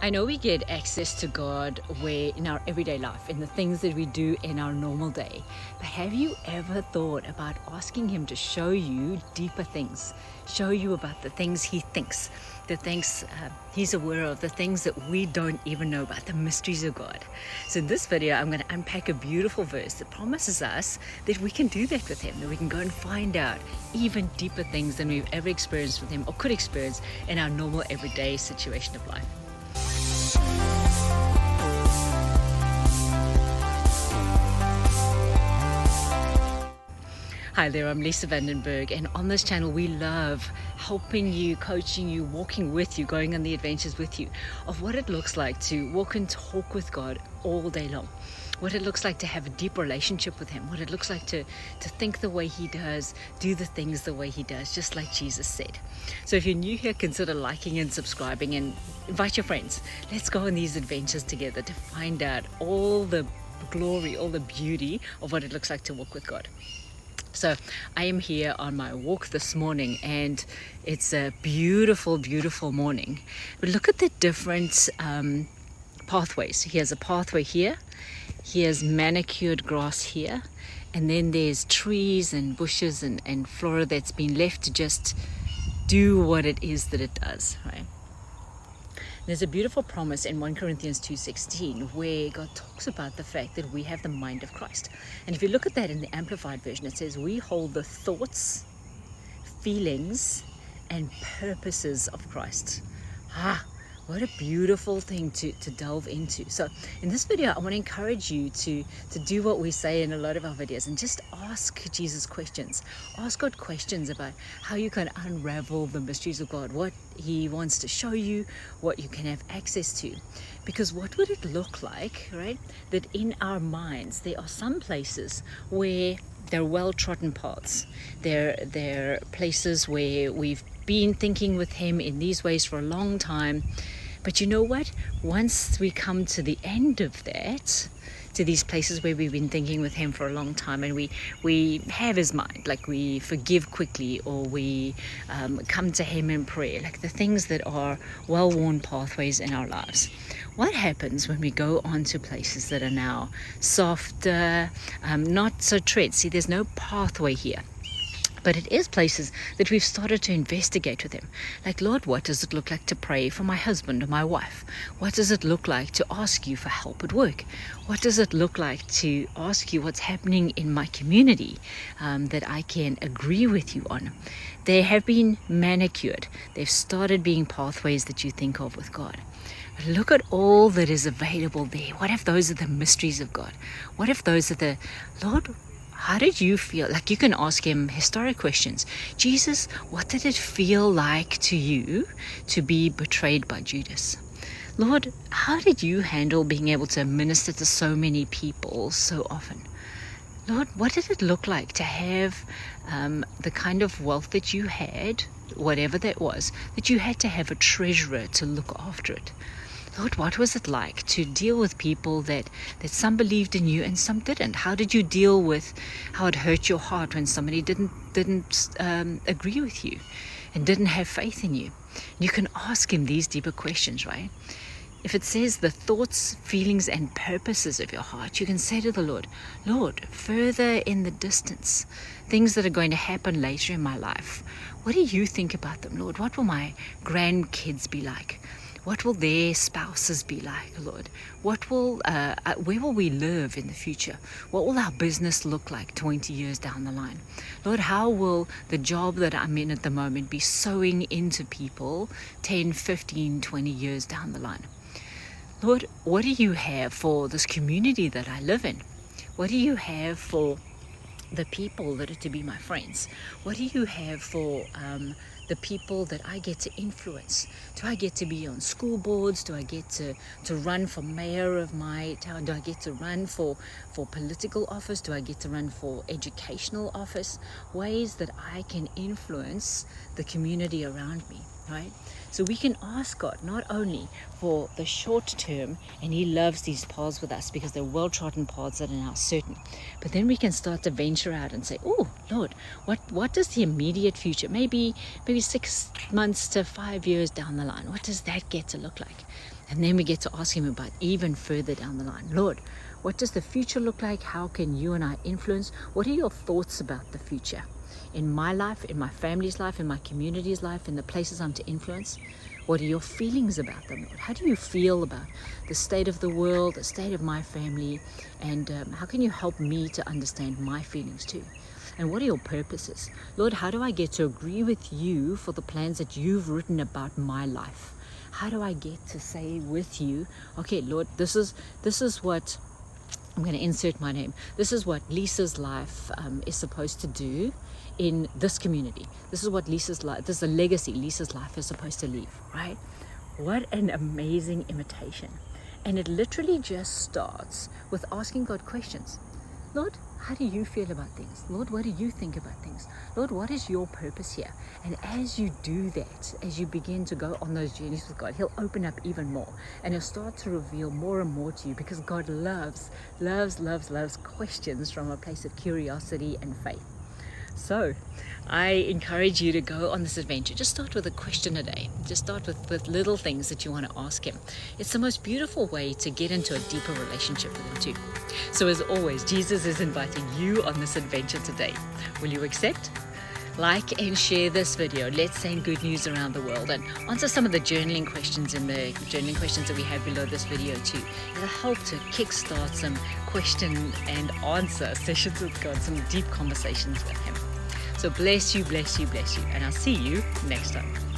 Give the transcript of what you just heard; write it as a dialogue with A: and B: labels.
A: I know we get access to God where in our everyday life, in the things that we do in our normal day. But have you ever thought about asking Him to show you deeper things, show you about the things He thinks, the things He's aware of, the things that we don't even know about, the mysteries of God? So in this video, I'm going to unpack a beautiful verse that promises us that we can do that with Him, that we can go and find out even deeper things than we've ever experienced with Him or could experience in our normal everyday situation of life. Hi there, I'm Lisa Berg, and on this channel we love helping you, coaching you, walking with you, going on the adventures with you of what it looks like to walk and talk with God all day long, what it looks like to have a deep relationship with Him, what it looks like to think the way He does, do the things the way He does, just like Jesus said. So if you're new here, consider liking and subscribing and invite your friends. Let's go on these adventures together to find out all the glory, all the beauty of what it looks like to walk with God. So I am here on my walk this morning, and it's a beautiful, beautiful morning. But look at the different pathways. He has a pathway here. He has manicured grass here. And then there's trees and bushes and flora that's been left to just do what it is that it does, right? There's a beautiful promise in 1 Corinthians 2:16 where God talks about the fact that we have the mind of Christ. And if you look at that in the Amplified Version, it says we hold the thoughts, feelings, and purposes of Christ. What a beautiful thing to delve into. So in this video, I want to encourage you to do what we say in a lot of our videos and just ask Jesus questions. Ask God questions about how you can unravel the mysteries of God, what He wants to show you, what you can have access to. Because what would it look like, right, that in our minds there are some places where they're well-trodden paths. They're places where we've been thinking with Him in these ways for a long time. But you know what? Once we come to the end of that, to these places where we've been thinking with Him for a long time, and we have His mind, like we forgive quickly, or we come to Him in prayer, like the things that are well-worn pathways in our lives. What happens when we go on to places that are now softer, not so tread? See, there's no pathway here. But it is places that we've started to investigate with Him. Like, Lord, what does it look like to pray for my husband or my wife? What does it look like to ask you for help at work? What does it look like to ask you what's happening in my community that I can agree with you on? They have been manicured. They've started being pathways that you think of with God. But look at all that is available there. What if those are the mysteries of God? What if those are the, Lord, how did you feel? Like, you can ask Him historic questions. Jesus, what did it feel like to you to be betrayed by Judas? Lord, how did you handle being able to minister to so many people so often? Lord, what did it look like to have the kind of wealth that you had, whatever that was, that you had to have a treasurer to look after it? Lord, what was it like to deal with people that some believed in you and some didn't? How did you deal with how it hurt your heart when somebody didn't agree with you and didn't have faith in you? You can ask Him these deeper questions, right? If it says the thoughts, feelings, and purposes of your heart, you can say to the Lord, Lord, further in the distance, things that are going to happen later in my life, what do you think about them, Lord? What will my grandkids be like? What will their spouses be like, Lord? What will, where will we live in the future? What will our business look like 20 years down the line? Lord, how will the job that I'm in at the moment be sowing into people 10, 15, 20 years down the line? Lord, what do you have for this community that I live in? What do you have for the people that are to be my friends? What do you have for the people that I get to influence? Do I get to be on school boards? Do I get to run for mayor of my town? Do I get to run for political office? Do I get to run for educational office? Ways that I can influence the community around me, right? So we can ask God not only for the short term, and He loves these paths with us because they're well-trodden paths that are now certain, but then we can start to venture out and say, oh Lord, what does the immediate future, maybe 6 months to 5 years down the line, what does that get to look like? And then we get to ask Him about even further down the line. Lord, what does the future look like? How can you and I influence? What are your thoughts about the future? In my life, in my family's life, in my community's life, in the places I'm to influence? What are your feelings about them, Lord? How do you feel about the state of the world, the state of my family? And how can you help me to understand my feelings too? And what are your purposes? Lord, how do I get to agree with you for the plans that you've written about my life? How do I get to say with you, okay, Lord, this is what, I'm going to insert my name, this is what Lisa's life is supposed to do in this community. This is what Lisa's life, this is a legacy Lisa's life is supposed to leave, right? What an amazing invitation. And it literally just starts with asking God questions. Lord, how do you feel about things? Lord, what do you think about things? Lord, what is your purpose here? And as you do that, as you begin to go on those journeys with God, He'll open up even more, and He'll start to reveal more and more to you, because God loves questions from a place of curiosity and faith. So I encourage you to go on this adventure. Just start with a question a day. Just start with little things that you want to ask Him. It's the most beautiful way to get into a deeper relationship with Him too. So as always, Jesus is inviting you on this adventure today. Will you accept? Like and share this video. Let's send good news around the world, and answer some of the journaling questions that we have below this video too. It'll help to kickstart some question and answer sessions with God, some deep conversations with Him. So bless you, and I'll see you next time.